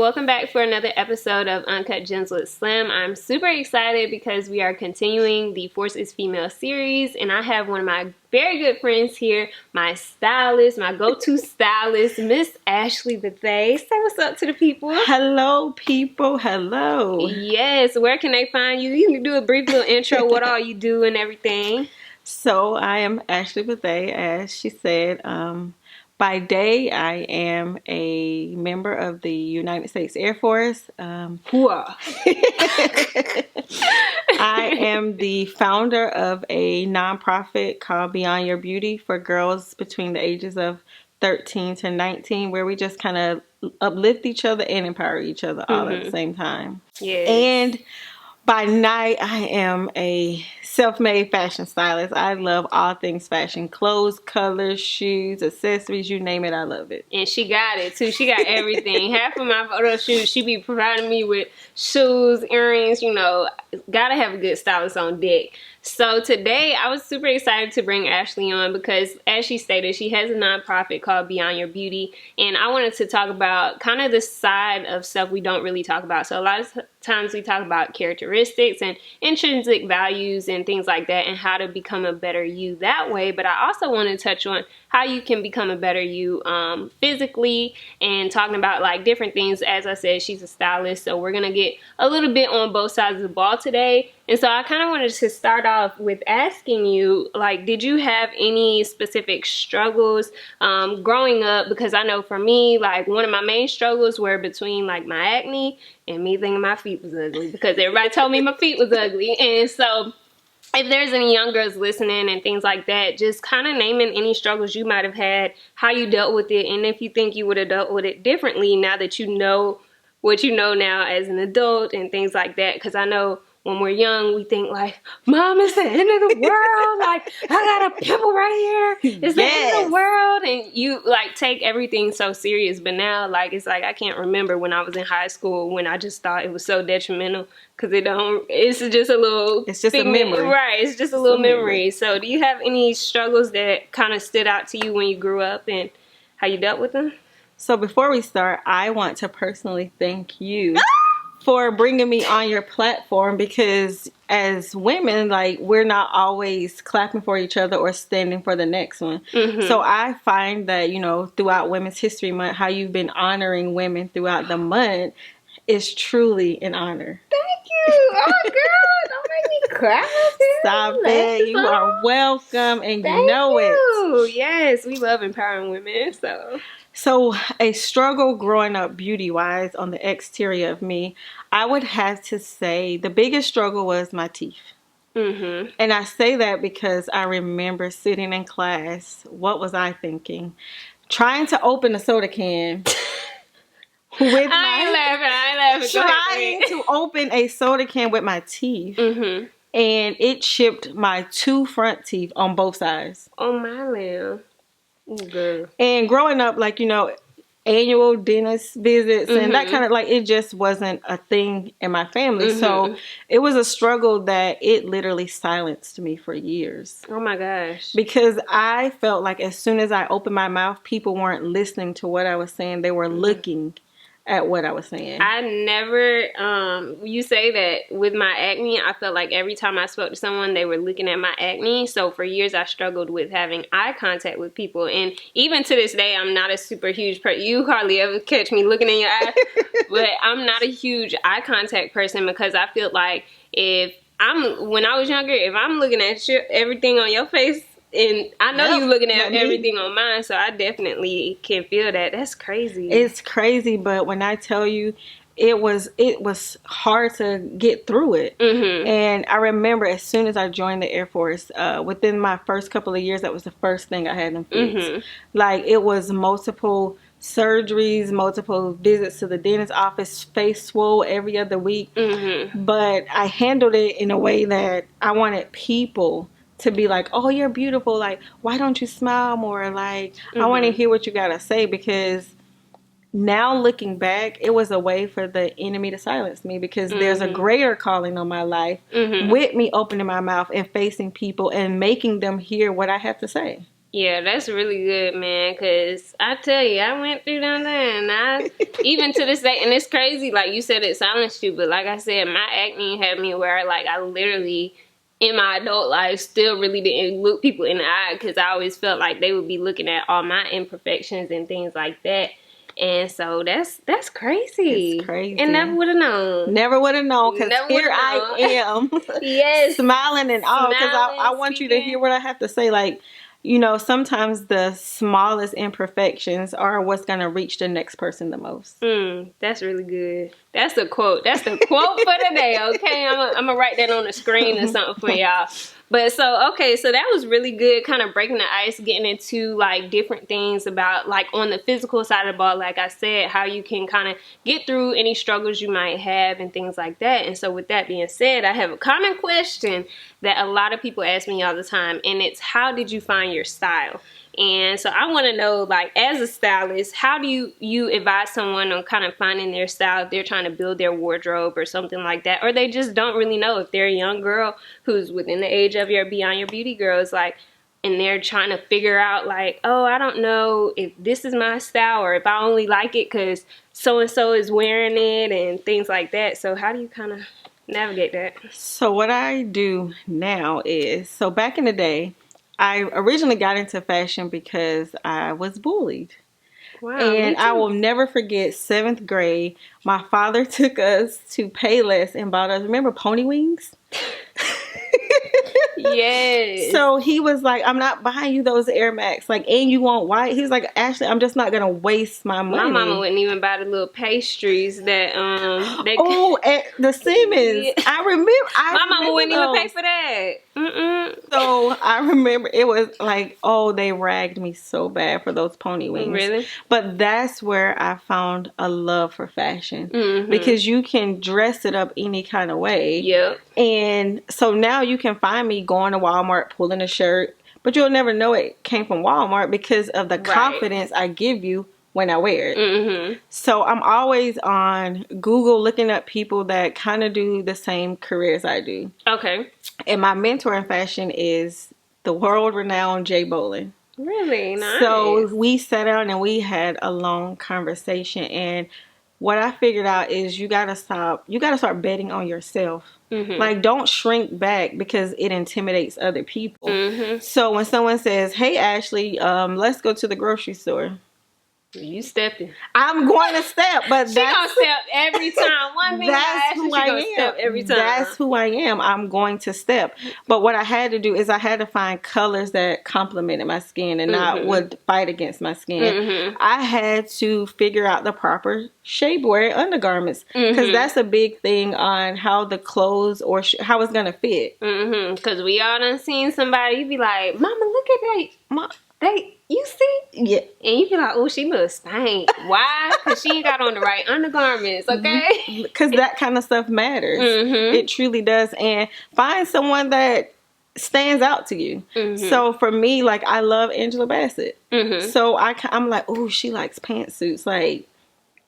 welcome back for another episode of Uncut Gems with Slim. I'm super excited because we are continuing the Force is Female series, and I have one of my very good friends here, my stylist, my go-to stylist, Miss Ashley Bethea. Say what's up to the people. Hello, people. Hello. Yes, where can they find you? You can do a brief little intro, what all you do and everything. So I am Ashley Bethea, as she said. By day, I am a member of the United States Air Force. I am the founder of a nonprofit called Beyond Your Beauty for girls between the ages of 13 to 19, where we just kind of uplift each other and empower each other all at the same time. Yes. And by night, I am a self-made fashion stylist. I love all things fashion. Clothes, colors, shoes, accessories, you name it, I love it. And she got it, too. She got everything. Half of my photo shoots, she be providing me with shoes, earrings, you know. Gotta have a good stylist on deck. So today, I was super excited to bring Ashley on because, as she stated, she has a nonprofit called Beyond Your Beauty. And I wanted to talk about kind of the side of stuff we don't really talk about. So a lot of times we talk about characteristics and intrinsic values and things like that and how to become a better you that way. But I also want to touch on how you can become a better you physically and talking about like different things. As I said, she's a stylist, so we're going to get a little bit on both sides of the ball today. And so I kind of wanted to start off with asking you, like, did you have any specific struggles growing up? Because I know for me, like, one of my main struggles were between, like, my acne and me thinking my feet was ugly because everybody told me my feet was ugly. And so if there's any young girls listening and things like that, just kind of naming any struggles you might have had, how you dealt with it, and if you think you would have dealt with it differently now that you know what you know now as an adult and things like that. Because I know when we're young, we think like, Mom, it's the end of the world. Like, I got a pimple right here. It's the end of the world. And you like take everything so serious. But now, like, it's like I can't remember when I was in high school when I just thought it was so detrimental. Because it's just a little. It's just a memory. Right. It's just a little memory. So do you have any struggles that kind of stood out to you when you grew up and how you dealt with them? So before we start, I want to personally thank you for bringing me on your platform, because as women, like, we're not always clapping for each other or standing for the next one. So I find that, you know, throughout Women's History Month, how you've been honoring women throughout the month is truly an honor. Thank you. Oh, girl, don't make me cry. Stop it. You are welcome, and you know it. Yes, we love empowering women, So a struggle growing up beauty-wise on the exterior of me, I would have to say the biggest struggle was my teeth. And I say that because I remember sitting in class. What was I thinking? Trying to open a soda can. I ain't laughing. Trying to open a soda can with my teeth. And it chipped my 2 front teeth on both sides. Oh, my lamb. Girl. And growing up, like, you know, annual dentist visits and that kind of, like, it just wasn't a thing in my family. So it was a struggle that it literally silenced me for years. Oh my gosh. Because I felt like as soon as I opened my mouth, people weren't listening to what I was saying. They were looking at what I was saying. I never, you say that with my acne, I felt like every time I spoke to someone, they were looking at my acne. So for years, I struggled with having eye contact with people. And even to this day, I'm not a super huge person. You hardly ever catch me looking in your eye. But I'm not a huge eye contact person because I feel like when I was younger, if I'm looking at everything on your face, and I know you looking at everything on mine, so I definitely can feel that. That's crazy. It's crazy, but when I tell you, it was hard to get through it. And I remember as soon as I joined the Air Force, within my first couple of years, that was the first thing I had them fixed. Like, it was multiple surgeries, multiple visits to the dentist office, face swole every other week. But I handled it in a way that I wanted people to be like, oh, you're beautiful. Like, why don't you smile more? Like, I want to hear what you got to say, because now looking back, it was a way for the enemy to silence me, because there's a greater calling on my life with me opening my mouth and facing people and making them hear what I have to say. Yeah, that's really good, man, because I tell you, I went through down there, and I, even to this day, and it's crazy, like you said, it silenced you, but like I said, my acne had me where, like, I literally, in my adult life, still really didn't look people in the eye, because I always felt like they would be looking at all my imperfections and things like that. And so that's crazy. It's crazy. And never would have known. Never would have known, because here I am. Yes. Smiling and all, because I want you to hear what I have to say. Like, you know, sometimes the smallest imperfections are what's going to reach the next person the most. That's really good. That's the quote. That's the quote for today, okay? I'm going to write that on the screen or something for y'all. But so, okay, so that was really good, kind of breaking the ice, getting into, like, different things about, like, on the physical side of the ball, like I said, how you can kind of get through any struggles you might have and things like that. And so with that being said, I have a common question that a lot of people ask me all the time, and it's, how did you find your style? And so I want to know, like, as a stylist, how do you advise someone on kind of finding their style if they're trying to build their wardrobe or something like that, or they just don't really know, if they're a young girl who's within the age of your Beyond Your Beauty girls, like, and they're trying to figure out, like, oh, I don't know if this is my style, or if I only like it because so-and-so is wearing it and things like that. So how do you kind of navigate that? So what I do now is, so back in the day, I originally got into fashion because I was bullied. Wow, and I will never forget 7th grade. My father took us to Payless and bought us, remember Pony Wings? Yes. So he was like, I'm not buying you those Air Max. Like, and you want white? He was like, Ashley, I'm just not going to waste my money. My mama wouldn't even buy the little pastries that, at the Simmons. Yeah. I remember. My mama wouldn't even pay for that. So I remember it was like, oh, they ragged me so bad for those Pony Wings. Really? But that's where I found a love for fashion. Because you can dress it up any kind of way. Yep. And so now you can find me going to Walmart, pulling a shirt, but you'll never know it came from Walmart because of the confidence I give you when I wear it. So I'm always on Google looking up people that kind of do the same career as I do. Okay. And my mentor in fashion is the world-renowned Jay Bolin. Really? Nice. So we sat down and we had a long conversation, and what I figured out is you gotta start betting on yourself. Like, don't shrink back because it intimidates other people. So when someone says, hey Ashley, let's go to the grocery store, you stepping. I'm going to step, but she gonna step every time. One thing that's who I am. Step every time. That's who I am. I'm going to step. But what I had to do is I had to find colors that complemented my skin and not would fight against my skin. I had to figure out the proper shapewear undergarments because that's a big thing on how the clothes or how it's gonna fit. Because we all done seen somebody be like, Mama, look at that. You see? Yeah. And you be like, oh, she looks stank. Why? Because she ain't got on the right undergarments, okay? Because that kind of stuff matters. It truly does. And find someone that stands out to you. So for me, like, I love Angela Bassett. So I'm like, oh, she likes pantsuits. Like,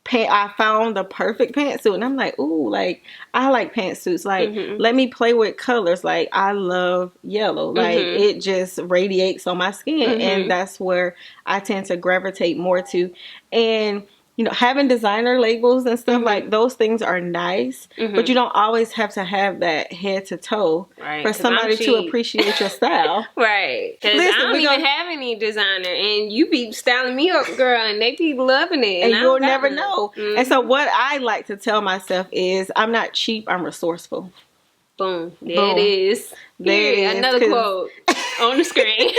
I found the perfect pantsuit, and I'm like, ooh, like, I like pantsuits. Like, let me play with colors. Like, I love yellow. Like, it just radiates on my skin, and that's where I tend to gravitate more to. And you know, having designer labels and stuff, like, those things are nice, but you don't always have to have that head to toe for somebody to appreciate your style. Right. Because I don't even have any designer, and you be styling me up, girl, and they be loving it. And you'll never know. And so what I like to tell myself is, I'm not cheap, I'm resourceful. Boom. There it is. There it is. Another quote on the screen.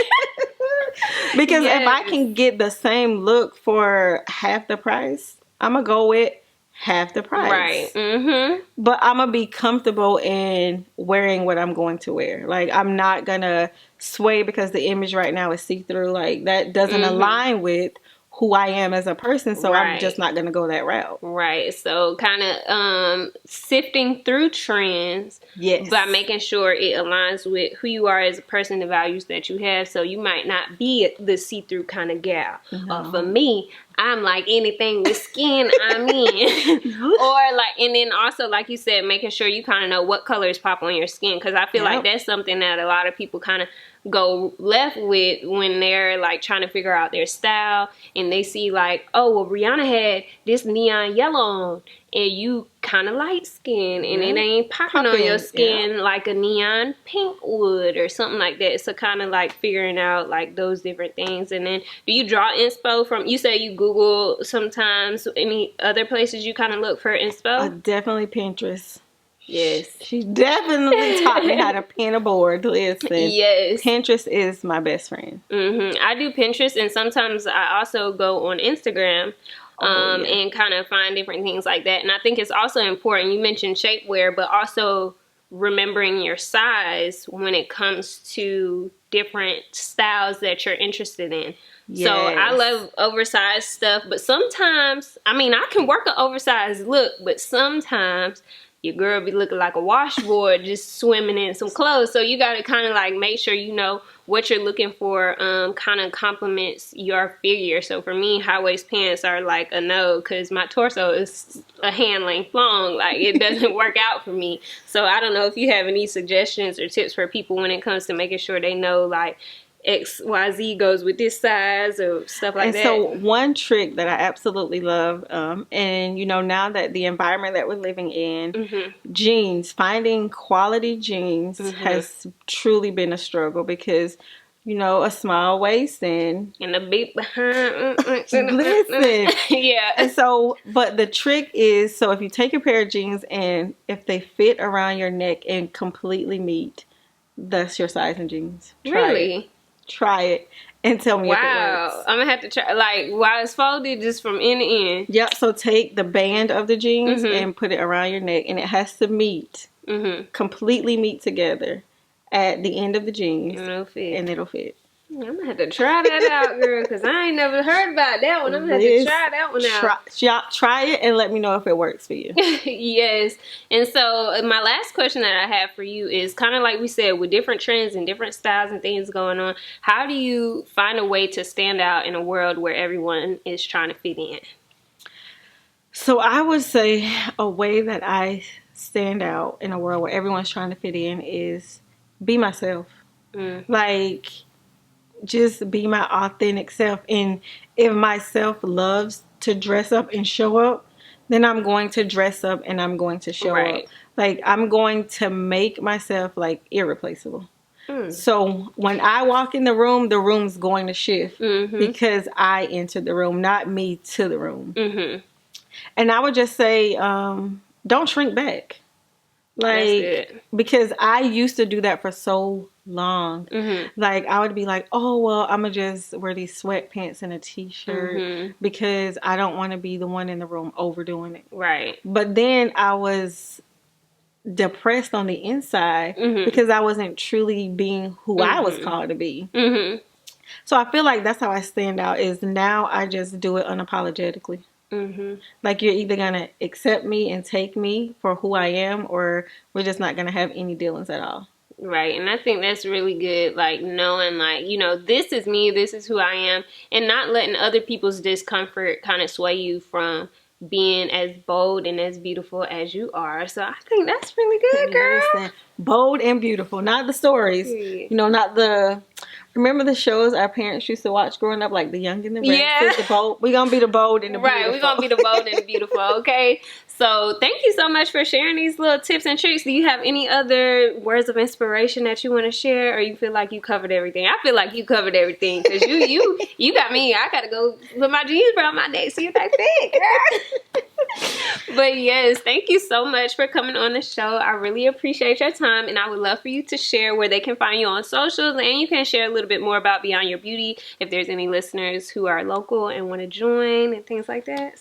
Because if I can get the same look for half the price, I'm going to go with half the price. Right. But I'm going to be comfortable in wearing what I'm going to wear. Like, I'm not going to sway because the image right now is see-through. Like, that doesn't align with who I am as a person, so I'm just not going to go that route. Right. So kind of sifting through trends by making sure it aligns with who you are as a person, the values that you have. So you might not be the see-through kind of gal. For me, I'm like anything with skin, I'm in. Or like, and then also, like you said, making sure you kind of know what colors pop on your skin. Because I feel like that's something that a lot of people kind of go left with when they're like trying to figure out their style, and they see like, oh, well, Rihanna had this neon yellow on, and you kind of light skin, and it ain't popping on your skin like a neon pink would or something like that. So kind of like figuring out like those different things. And then do you draw inspo from, you say you Google sometimes, any other places you kind of look for inspo? Definitely Pinterest. Yes. She definitely taught me how to pin a board. Listen. Yes. Pinterest is my best friend. I do Pinterest, and sometimes I also go on Instagram and kind of find different things like that. And I think it's also important, you mentioned shapewear, but also remembering your size when it comes to different styles that you're interested in. Yes. So I love oversized stuff, but sometimes, I mean, I can work an oversized look, but sometimes your girl be looking like a washboard just swimming in some clothes. So you got to kind of like make sure you know what you're looking for kind of complements your figure. So for me, high-waist pants are like a no, because my torso is a hand length long. Like, it doesn't work out for me. So I don't know if you have any suggestions or tips for people when it comes to making sure they know like XYZ goes with this size or stuff like that. So one trick that I absolutely love, and you know, now that the environment that we're living in, jeans, finding quality jeans has truly been a struggle, because you know, a small waist and a big behind. Listen. Yeah. And so, but the trick is, so if you take a pair of jeans and if they fit around your neck and completely meet, that's your size in jeans. Try it and tell me if it works. I'm gonna have to try. Like, while it's folded, just from end to end. Yep. So take the band of the jeans and put it around your neck, and it has to meet, completely meet together at the end of the jeans, and it'll fit. I'm gonna have to try that out, girl, because I ain't never heard about that one. I'm gonna have to try that one out. Try it and let me know if it works for you. Yes. And so my last question that I have for you is kind of like we said, with different trends and different styles and things going on, how do you find a way to stand out in a world where everyone is trying to fit in? So I would say a way that I stand out in a world where everyone's trying to fit in is be myself. Like, just be my authentic self. And if myself loves to dress up and show up, then I'm going to dress up and I'm going to show up. Like, I'm going to make myself like irreplaceable. So when I walk in the room's going to shift because I entered the room, not me to the room. And I would just say, don't shrink back. Like, because I used to do that for so long. Like, I would be like, oh, well, I'm gonna just wear these sweatpants and a t-shirt because I don't want to be the one in the room overdoing it. But then I was depressed on the inside because I wasn't truly being who I was called to be. So I feel like that's how I stand out, is now I just do it unapologetically. Like, you're either gonna accept me and take me for who I am, or we're just not gonna have any dealings at all. Right. And I think that's really good, like knowing, like, you know, this is me, this is who I am, and not letting other people's discomfort kind of sway you from being as bold and as beautiful as you are. So I think that's really good, girl. Listen, bold and beautiful, not the stories, you know, not the... Remember the shows our parents used to watch growing up, like The Young and the Restless, the bold? We're going to be the bold and the beautiful. Right, we're going to be the bold and the beautiful, okay? So thank you so much for sharing these little tips and tricks. Do you have any other words of inspiration that you want to share, or you feel like you covered everything? I feel like you covered everything, because you got me. I got to go put my jeans around my neck, see if they fit, girl. But yes, thank you so much for coming on the show. I really appreciate your time, and I would love for you to share where they can find you on socials, and you can share a little bit more about Beyond Your Beauty if there's any listeners who are local and want to join and things like that.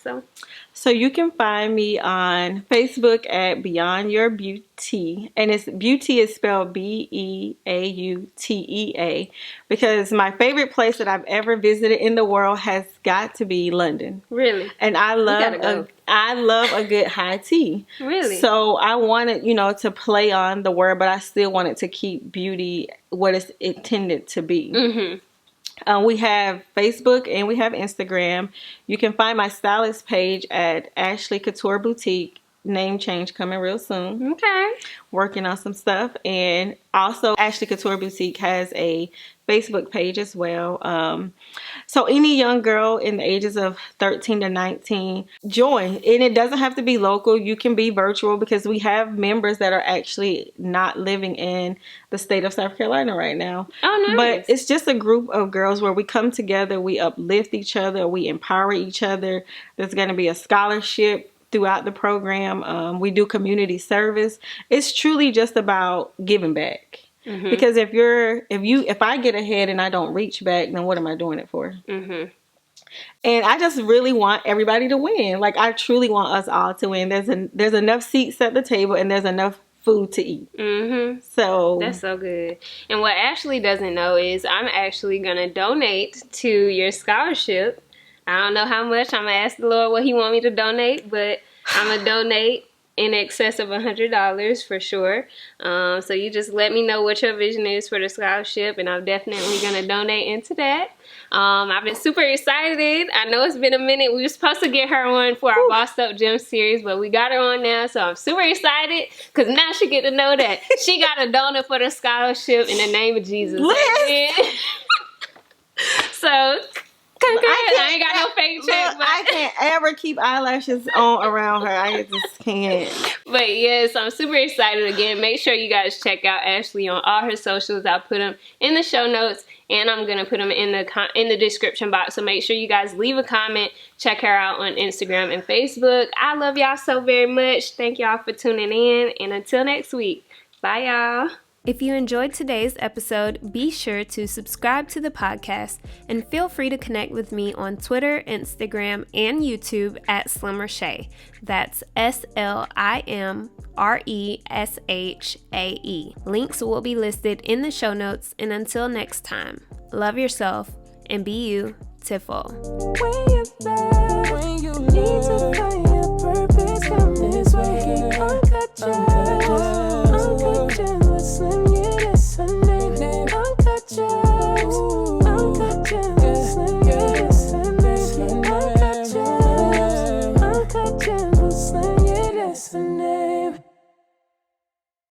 So you can find me on Facebook at Beyond Your Beauty, and it's Beauty is spelled Beutea, because my favorite place that I've ever visited in the world has got to be London. Really? And I love a good high tea. Really? So I wanted, you know, to play on the word, but I still wanted to keep beauty what it's intended to be. We have Facebook and we have Instagram. You can find my stylist page at Ashley Couture Boutique. Name change coming real soon. Okay. Working on some stuff. And also Ashley Couture Boutique has a Facebook page as well. So any young girl in the ages of 13 to 19, join. And it doesn't have to be local. You can be virtual because we have members that are actually not living in the state of South Carolina right now. Oh, nice. But it's just a group of girls where we come together, we uplift each other, we empower each other. There's going to be a scholarship throughout the program. We do community service. It's truly just about giving back. Mm-hmm. Because if I get ahead and I don't reach back, then what am I doing it for? Mm-hmm. And I just really want everybody to win. Like, I truly want us all to win. There's enough seats at the table and there's enough food to eat. Mm-hmm. So that's so good. And what Ashley doesn't know is I'm actually gonna donate to your scholarship. I don't know how much. I'm gonna ask the Lord what He want me to donate, but I'm gonna donate in excess of $100 for sure. So you just let me know what your vision is for the scholarship, and I'm definitely gonna donate into that. I've been super excited. I know it's been a minute. We were supposed to get her on for our Bossed Up Gems series, but we got her on now, so I'm super excited because now she get to know that she got a donor for the scholarship in the name of Jesus. So I ain't got no fake check. But I can't ever keep eyelashes on around her. I just can't. But yes, I'm super excited again. Make sure you guys check out Ashley on all her socials. I'll put them in the show notes, and I'm gonna put them in the description box. So make sure you guys leave a comment. Check her out on Instagram and Facebook. I love y'all so very much. Thank y'all for tuning in, and until next week, bye y'all. If you enjoyed today's episode, be sure to subscribe to the podcast and feel free to connect with me on Twitter, Instagram, and YouTube at Slim Reshae. That's SlimReshae. Links will be listed in the show notes, and until next time, love yourself and be beautiful.